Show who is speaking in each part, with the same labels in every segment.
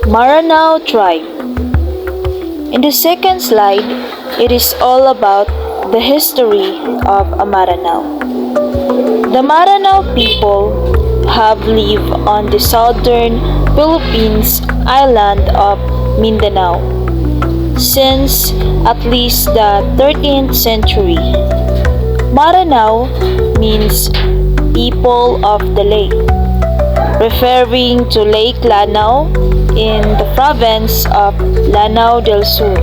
Speaker 1: Maranao Tribe. In the second slide, it is all about the history of Maranao. The Maranao people have lived on the southern Philippines island of Mindanao since at least the 13th century. Maranao means people of the lake, referring to Lake Lanao in the province of Lanao del Sur.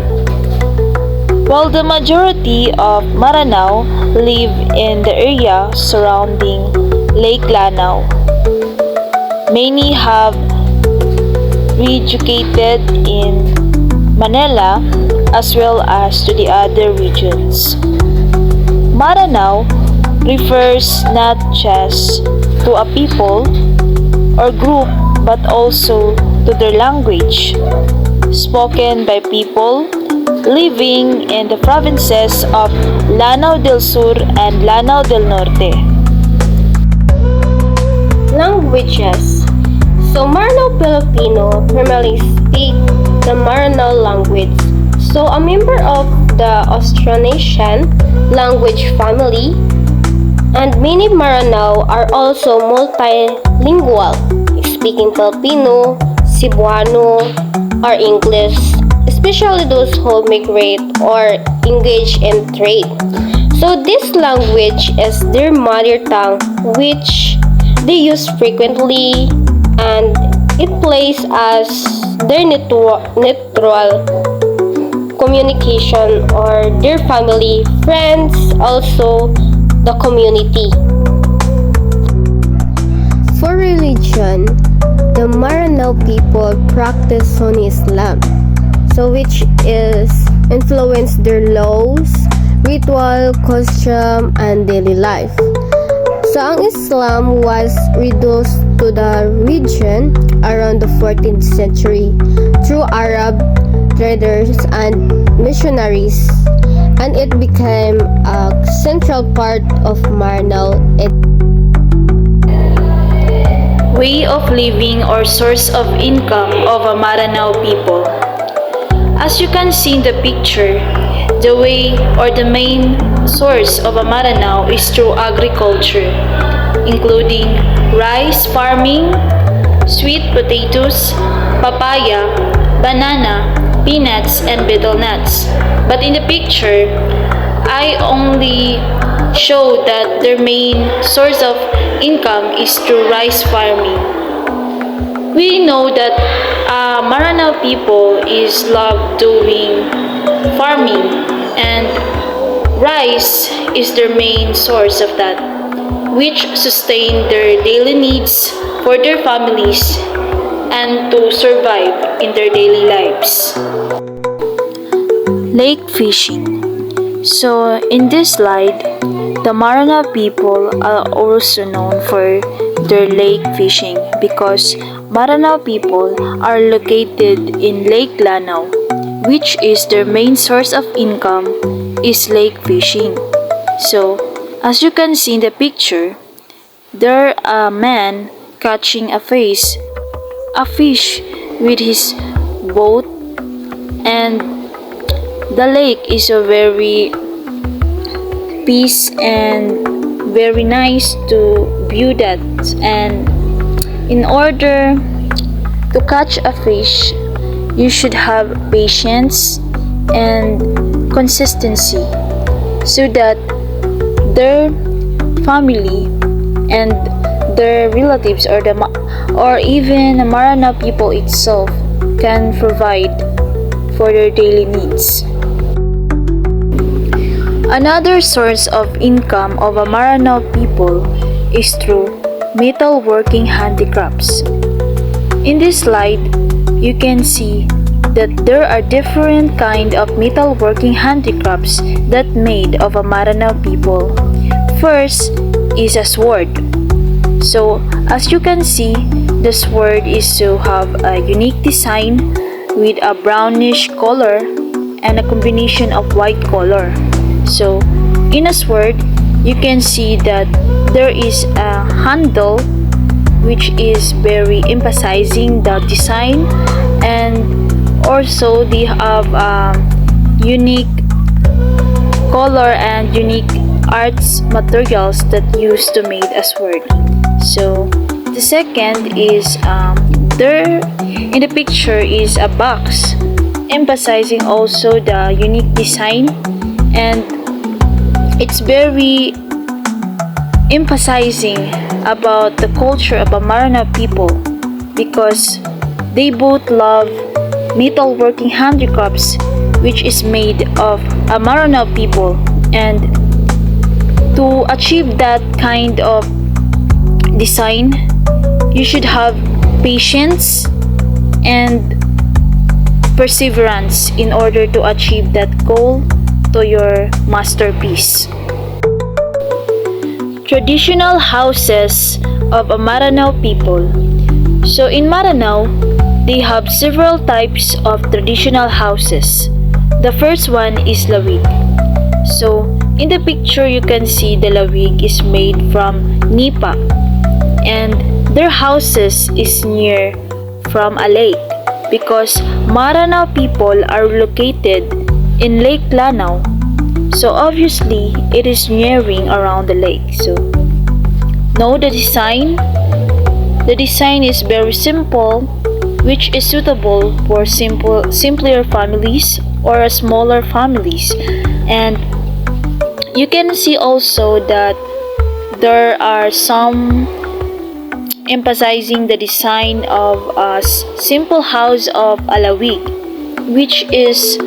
Speaker 1: While the majority of Maranao live in the area surrounding Lake Lanao, many have re-educated in Manila as well as to the other regions. Maranao refers not just to a people or group but also to their language, spoken by people living in the provinces of Lanao del Sur and Lanao del Norte.
Speaker 2: Languages. So Maranao Filipino primarily speak the Maranao language. So a member of the Austronesian language family, and many Maranao are also multilingual, speaking Filipino, Cebuano, or English, especially those who migrate or engage in trade. So this language is their mother tongue, which they use frequently, and it plays as their neutral communication or their family, friends, also the community. For religion, the Maranao people practice Sunni Islam, so which is influence their laws, ritual, costume, and daily life. So ang Islam was reduced to the region around the 14th century through Arab traders and missionaries, and it became a central part of Maranao.
Speaker 1: Way of living or source of income of a Maranao people. As you can see in the picture, the way or the main source of a Maranao is through agriculture, including rice farming, sweet potatoes, papaya, banana, peanuts, and betel nuts. But in the picture, I only show that their main source of income is through rice farming. We know that Maranao people is love doing farming, and rice is their main source of that, which sustain their daily needs for their families and to survive in their daily lives. Lake fishing. So in this slide, the Maranao people are also known for their lake fishing because Maranao people are located in Lake Lanao, which is their main source of income is lake fishing. So as you can see in the picture, there a man catching a fish with his boat, and the lake is a very peace and very nice to view that. And in order to catch a fish, you should have patience and consistency so that their family and their relatives or even the Maranao people itself can provide for their daily needs. Another source of income of a Maranao people is through metalworking handicrafts. In this slide, you can see that there are different kind of metalworking handicrafts that made of a Maranao people. First is a sword. So as you can see, the sword is to have a unique design with a brownish color and a combination of white color. So in a sword, you can see that there is a handle which is very emphasizing the design and also they have unique color and unique arts materials that used to made as sword. So the second is there in the picture is a box, emphasizing also the unique design, and it's very emphasizing about the culture of the Maranao people because they both love metalworking handicrafts, which is made of a Maranao people, and to achieve that kind of design you should have patience and perseverance in order to achieve that goal to your masterpiece. Traditional houses of a Maranao people. So in Maranao, they have several types of traditional houses. The first one is lawig. So in the picture you can see the lawig is made from nipa, and their houses is near from a lake because Maranao people are located in Lake Lanao. So obviously it is nearing around the lake. So know the design. The design is very simple, which is suitable for simpler families or smaller families. And you can see also that there are some emphasizing the design of a simple house of alawig, which is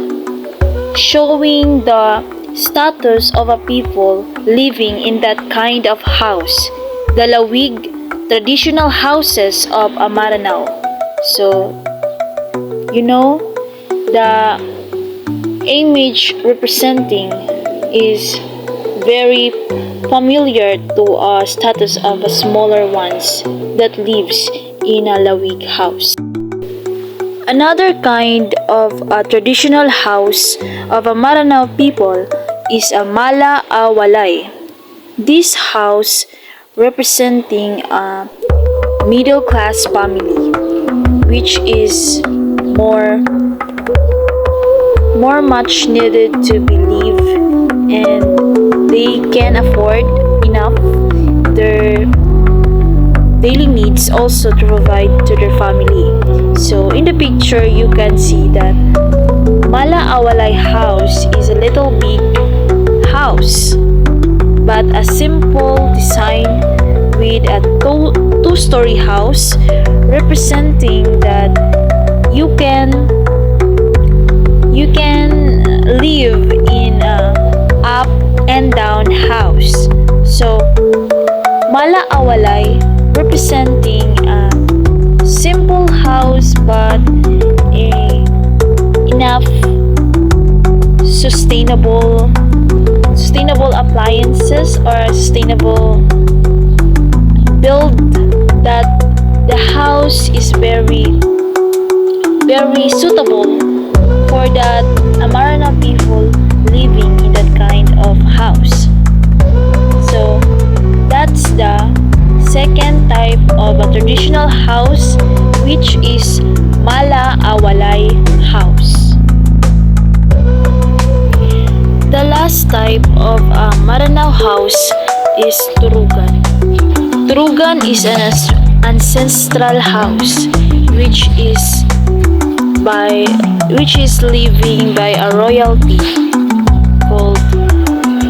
Speaker 1: showing the status of a people living in that kind of house, the lawig traditional houses of a Maranao. So you know the image representing is very familiar to a status of a smaller ones that lives in a lawig house. Another kind of a traditional house of a Maranao people is a mala awalay. This house representing a middle class family, which is more much needed to believe, and they can afford enough their daily needs also to provide to their family. So in the picture you can see that Mala Awalay house is a little big house, but a simple design with a two-story house representing that you can live in a up and down house. So Mala Awalay representing a simple house but enough sustainable appliances or sustainable build, that the house is very suitable for that Maranao people living in that kind of house. So that's the second type of a traditional house, which is Mala Awalay house. The last type of a Maranao house is Turugan. Turugan is an ancestral house which is living by a royalty called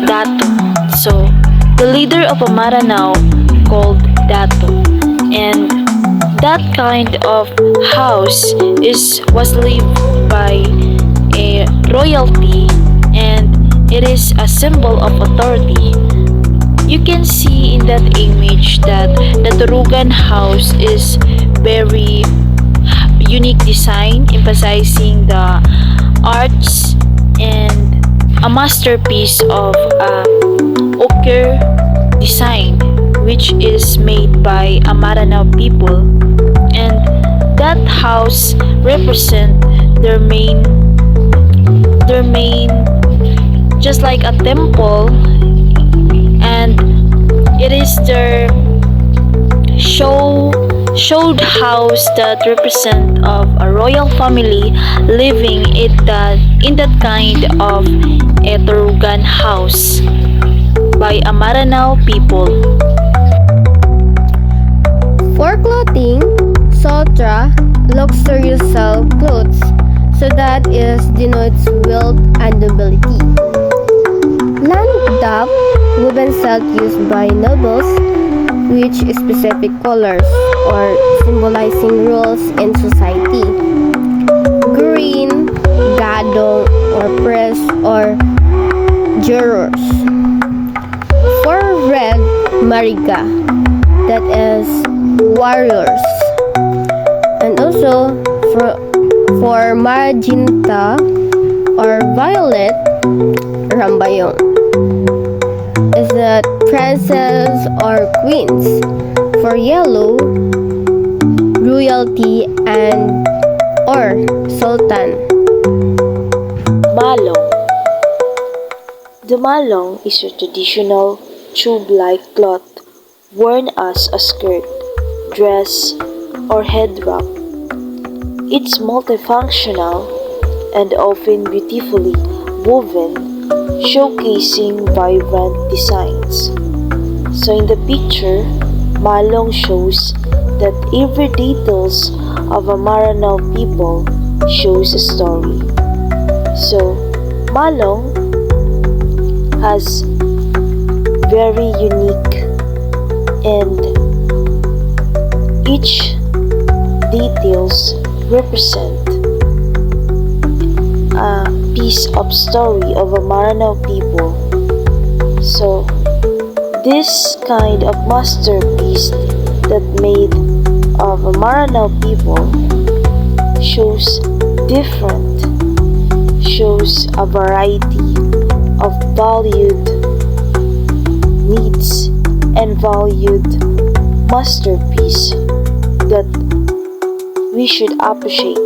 Speaker 1: Dato. So the leader of a Maranao called Dato, and that kind of house was lived by a royalty, and it is a symbol of authority. You can see in that image that the Turugan house is very unique design, emphasizing the arts and a masterpiece of ochre design, which is made by a Maranao people, and that house represent their main just like a temple, and it is their show showed house that represent of a royal family living in that kind of Etruscan house by a Maranao people.
Speaker 2: For clothing, Sotra, luxurious clothes, so that is denotes wealth and nobility. Landap, woven silk used by nobles, which specific colors or symbolizing rules in society. Green, gadong or press or jurors. For red, mariga, that is warriors. And also for magenta or violet, rambayong, is that princess or queens. For yellow, royalty and or sultan.
Speaker 1: Malong. The malong is a traditional tube-like cloth worn as a skirt, dress, or head wrap. It's multifunctional and often beautifully woven, showcasing vibrant designs. So in the picture, malong shows that every details of a Maranao people shows a story. So malong has very unique and each details represent a piece of story of a Maranao people. So this kind of masterpiece that made of a Maranao people shows shows a variety of valued needs and valued masterpiece that we should appreciate.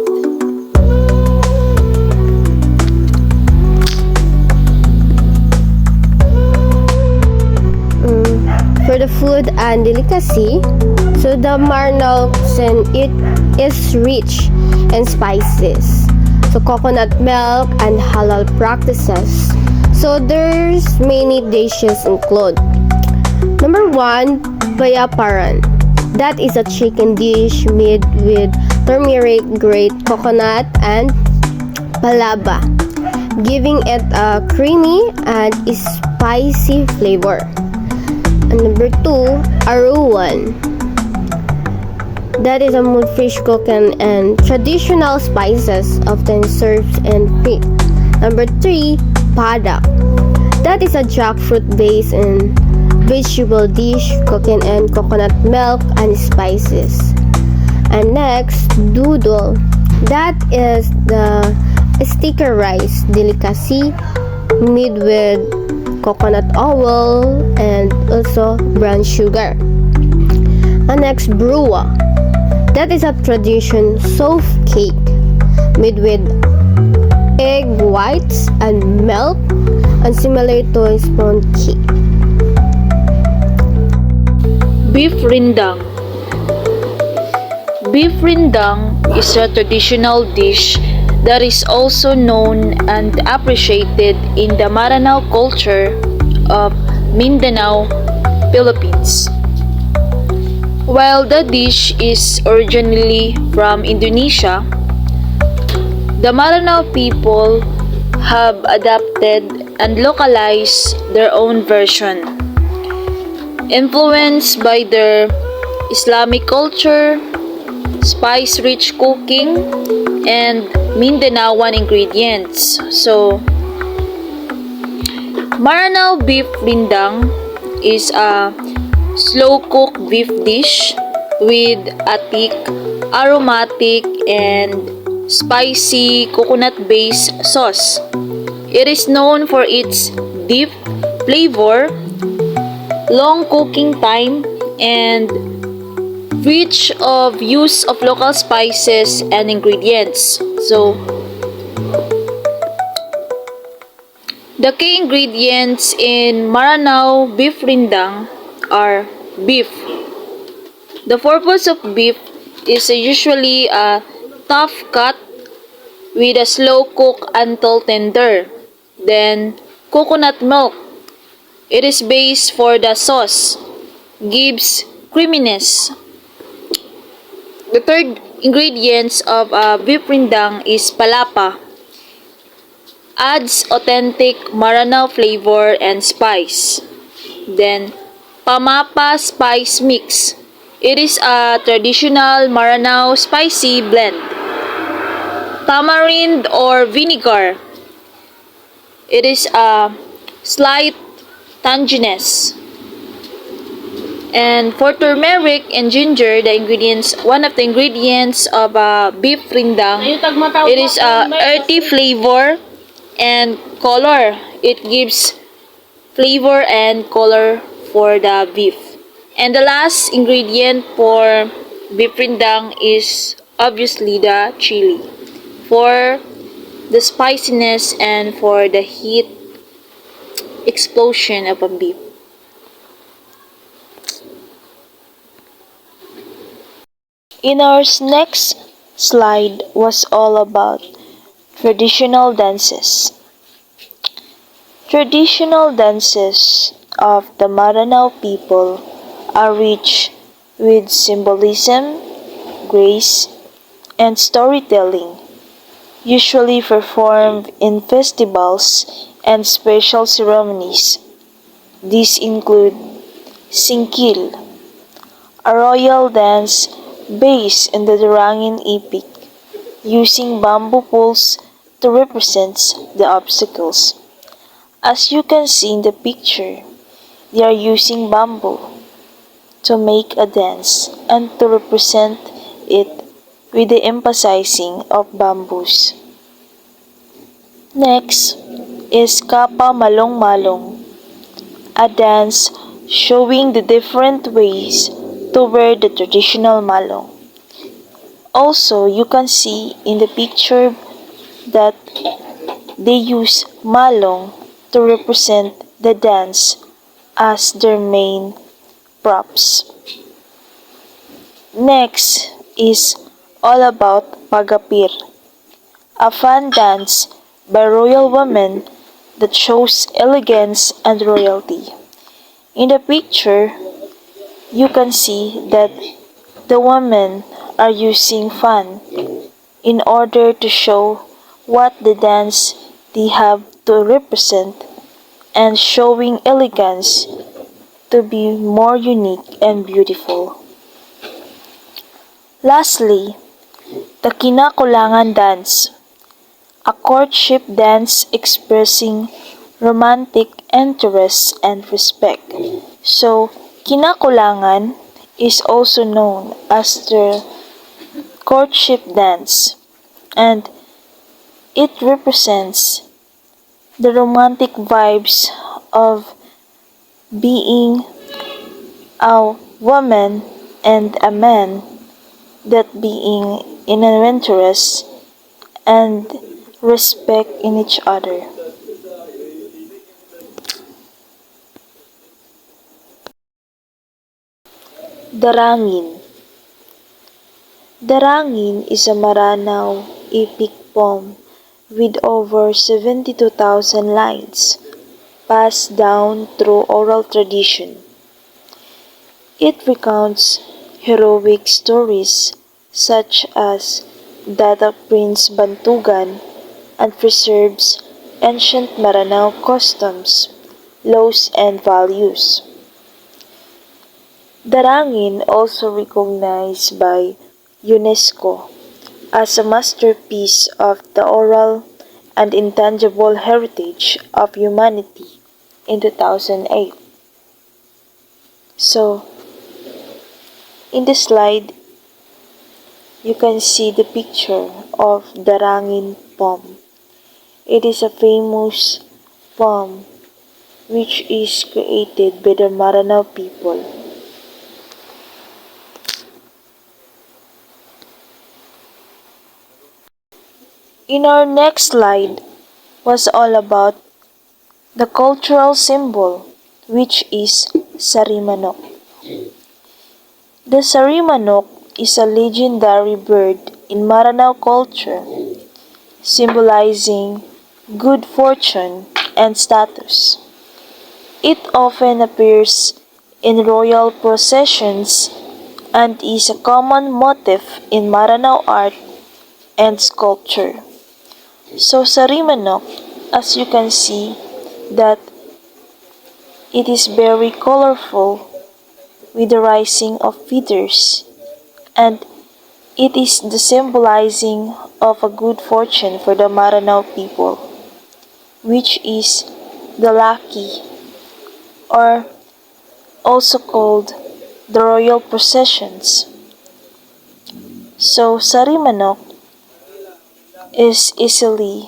Speaker 2: For the food and delicacy, so the Maranao it is rich in spices, so coconut milk and halal practices. So there's many dishes include. Number 1, bayaparan. That is a chicken dish made with turmeric, grate coconut, and palaba, giving it a creamy and spicy flavor. And number 2, aruwan. That is a mood fish cooking and traditional spices often served in pig. Number 3, pada. That is a jackfruit based in vegetable dish cooking in coconut milk and spices. And next, doodle. That is the sticker rice delicacy made with coconut oil and also brown sugar. And next, brewa. That is a tradition soft cake made with egg whites and milk and similar to a sponge cake.
Speaker 1: Beef rindang. Beef rindang is a traditional dish that is also known and appreciated in the Maranao culture of Mindanao, Philippines. While the dish is originally from Indonesia, the Maranao people have adapted and localized their own version. Influenced by their Islamic culture, spice-rich cooking, and Mindanaoan ingredients. So, Maranao beef rindang is a slow-cooked beef dish with a thick, aromatic, and spicy coconut-based sauce. It is known for its deep flavor, long cooking time, and rich of use of local spices and ingredients. So, the key ingredients in Maranao beef rindang are beef, The purpose of beef is usually a tough cut with a slow cook until tender. Then, coconut milk. It is based for the sauce. Gives creaminess. The third ingredients of beef rindang is palapa. Adds authentic Maranao flavor and spice. Then, pamapa spice mix. It is a traditional Maranao spicy blend. Tamarind or vinegar. It is a slight tanginess. And for turmeric and ginger, one of the ingredients of beef rindang, it is a earthy flavor and color. It gives flavor and color for the beef. And the last ingredient for beef rindang is obviously the chili for the spiciness and for the heat explosion of a beef. In our next slide was all about traditional dances. Traditional dances of the Maranao people are rich with symbolism, grace, and storytelling, usually performed in festivals and special ceremonies. These include singkil, a royal dance based in the Durangin epic, using bamboo poles to represent the obstacles. As you can see in the picture, they are using bamboo to make a dance and to represent it with the emphasizing of bamboos. Next is Kapa Malong Malong, a dance showing the different ways to wear the traditional malong. Also, you can see in the picture that they use malong to represent the dance as their main props. Next is all about pagapir, a fun dance by royal women that shows elegance and royalty. In the picture, you can see that the women are using fan in order to show what the dance they have to represent and showing elegance to be more unique and beautiful. Lastly, the Kinakulangan dance, a courtship dance expressing romantic interest and respect. So, Kinakulangan is also known as the courtship dance, and it represents the romantic vibes of being a woman and a man that being in an interest and respect in each other. Darangin. Darangin is a Maranao epic poem with over 72,000 lines passed down through oral tradition. It recounts heroic stories such as that of Prince Bantugan and preserves ancient Maranao customs, laws, and values. Darangin also recognized by UNESCO as a masterpiece of the oral and intangible heritage of humanity in 2008. So, in the slide, you can see the picture of Darangin poem. It is a famous poem which is created by the Maranao people. In our next slide was all about the cultural symbol, which is Sarimanok. The sarimanok is a legendary bird in Maranao culture, symbolizing good fortune and status. It often appears in royal processions and is a common motif in Maranao art and sculpture. So sarimanok, as you can see, that it is very colorful with the rising of feathers, and it is the symbolizing of a good fortune for the Maranao people, which is the lucky, or also called the royal processions. So sarimanok is easily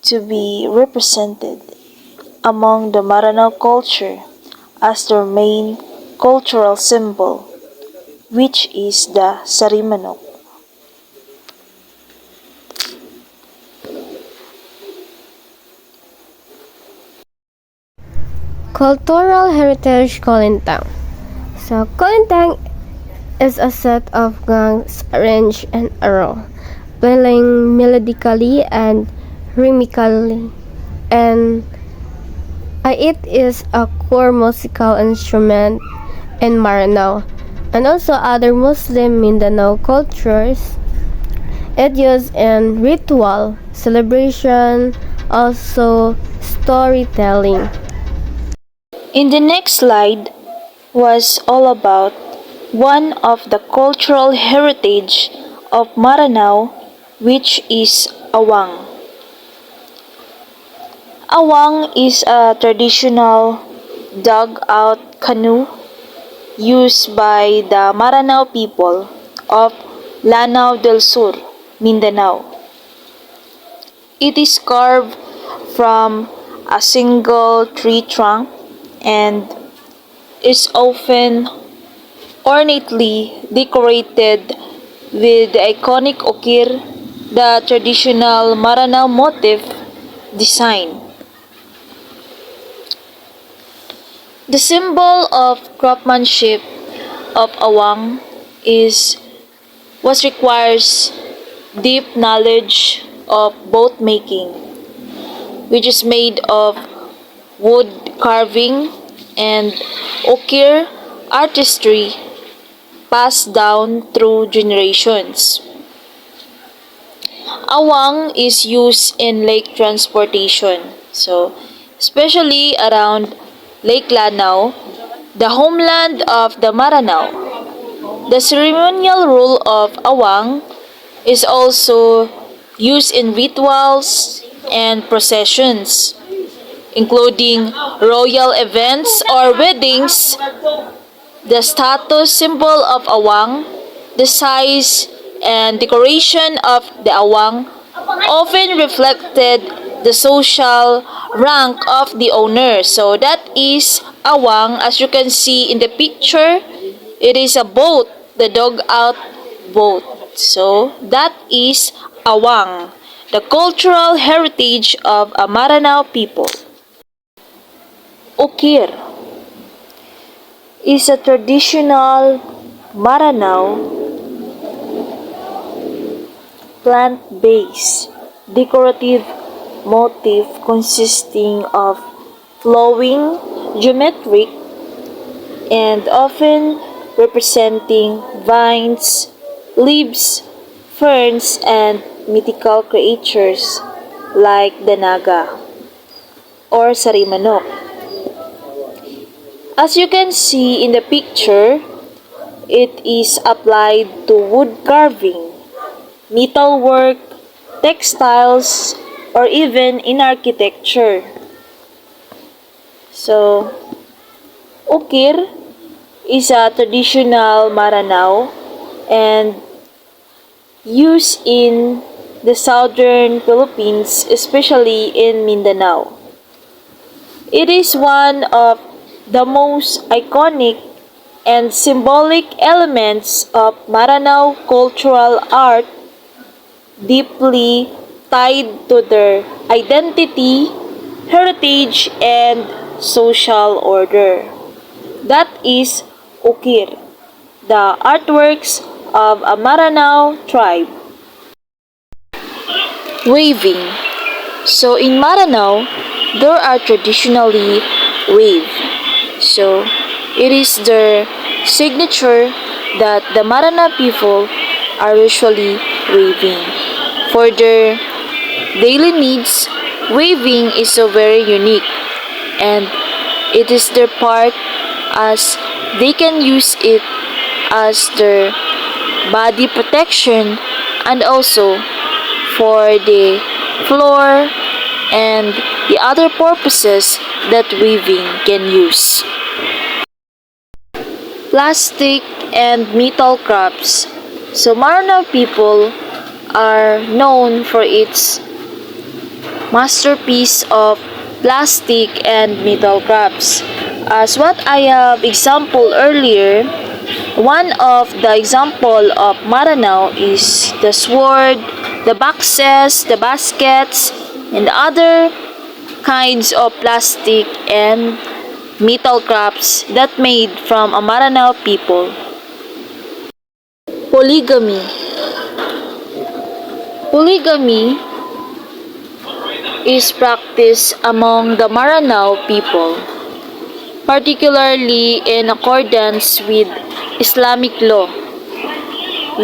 Speaker 1: to be represented among the Maranao culture as their main cultural symbol, which is the sarimanok.
Speaker 2: Cultural Heritage Kolintang. So, Kolintang is a set of gongs arranged in a row, playing melodically and rhythmically, and it is a core musical instrument in Maranao and also other Muslim Mindanao cultures. It used in ritual, celebration, also storytelling.
Speaker 1: In the next slide was all about one of the cultural heritage of Maranao, which is awang. Awang is a traditional dug-out canoe used by the Maranao people of Lanao del Sur, Mindanao. It is carved from a single tree trunk and is often ornately decorated with the iconic okir, the traditional Maranao motif design. The symbol of craftsmanship of awang is what requires deep knowledge of boat making, which is made of wood carving and okir artistry passed down through generations. Awang is used in lake transportation, so especially around Lake Lanao, the homeland of the Maranao. The ceremonial role of awang is also used in rituals and processions, including royal events or weddings. The status symbol of awang, the size and decoration of the awang often reflected the social rank of the owner. So that is awang. As you can see in the picture, it is a boat, the dog out boat. So that is awang, the cultural heritage of a Maranao people. Ukir is a traditional Maranao plant-based decorative motif consisting of flowing geometric and often representing vines, leaves, ferns, and mythical creatures like the naga or sarimanok. As you can see in the picture, it is applied to wood carving, metalwork, textiles, or even in architecture. So, ukir is a traditional Maranao and used in the southern Philippines, especially in Mindanao. It is one of the most iconic and symbolic elements of Maranao cultural art, deeply tied to their identity, heritage, and social order. That is ukir, the artworks of a Maranao tribe. Waving. So in Maranao, there are traditionally wave. So it is their signature that the Maranao people are usually waving. For their daily needs, waving is so very unique and it is their part as they can use it as their body protection and also for the floor and the other purposes that weaving can use. Plastic and metal crafts. So Maranao people are known for its masterpiece of plastic and metal crafts. As what I have example earlier, one of the example of Maranao is the sword, the boxes, the baskets, and other kinds of plastic and metal crafts that made from a Maranao people. Polygamy. Polygamy is practiced among the Maranao people, particularly in accordance with Islamic law,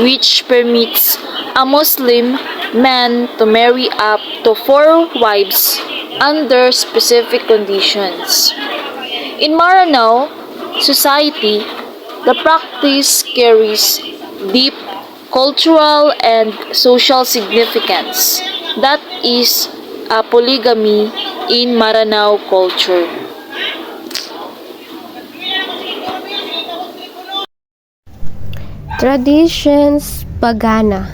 Speaker 1: which permits a Muslim man to marry up to 4 wives under specific conditions. In Maranao society, the practice carries deep cultural and social significance. That is a polygamy in Maranao culture.
Speaker 2: Traditions Pagana.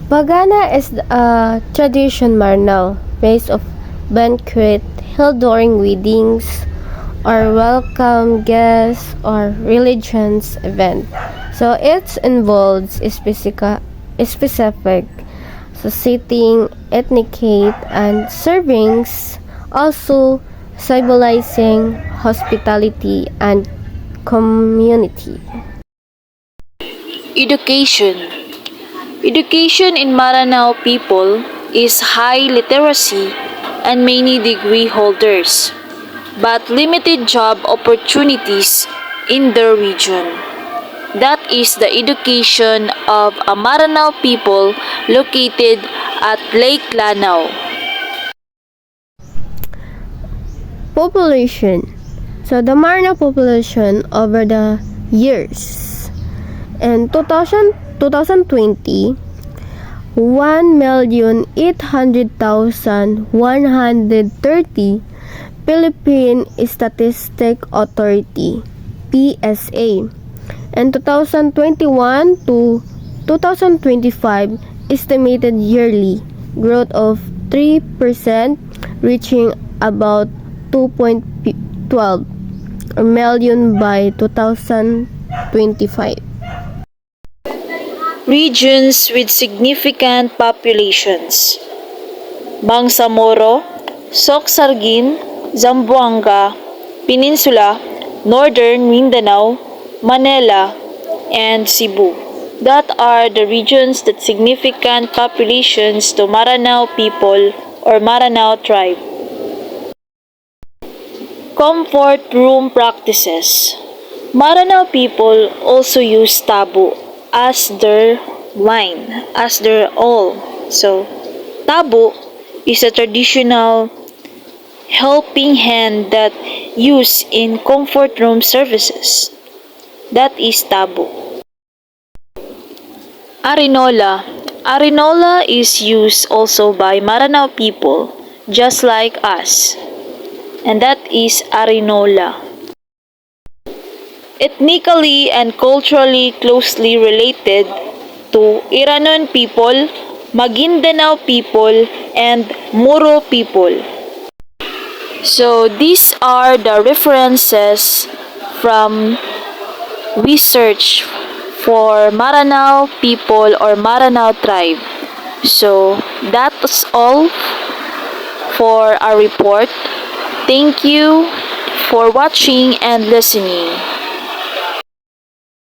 Speaker 2: Pagana is a tradition Maranao based of banquet held during weddings or welcome guests or religions event. So it involves a specific so seating, etiquette, and servings, also symbolizing hospitality and community.
Speaker 1: Education. Education in Maranao people is high literacy and many degree holders, but limited job opportunities in the region. That is the education of a Maranao people located at Lake Lanao.
Speaker 2: Population. So the Maranao population over the years. In 2020, 1,800,130 Philippine Statistic Authority PSA. In 2021 to 2025, estimated yearly growth of 3%, reaching about 2.12 million by 2025.
Speaker 1: Regions with significant populations: Bangsamoro, Socsargin, Zamboanga, Peninsula, Northern Mindanao, Manila, and Cebu. That are the regions that significant populations to Maranao people or Maranao tribe. Comfort room practices. Maranao people also use tabo as their wine, as their all. So, tabo is a traditional helping hand that used in comfort room services. That is tabo. Arinola. Arinola is used also by Maranao people, just like us. And that is Arinola. Ethnically and culturally closely related to Iranon people, Maguindanao people, and Moro people. So these are the references from research for Maranao people or Maranao tribe. So that's all for our report. Thank you for watching and listening.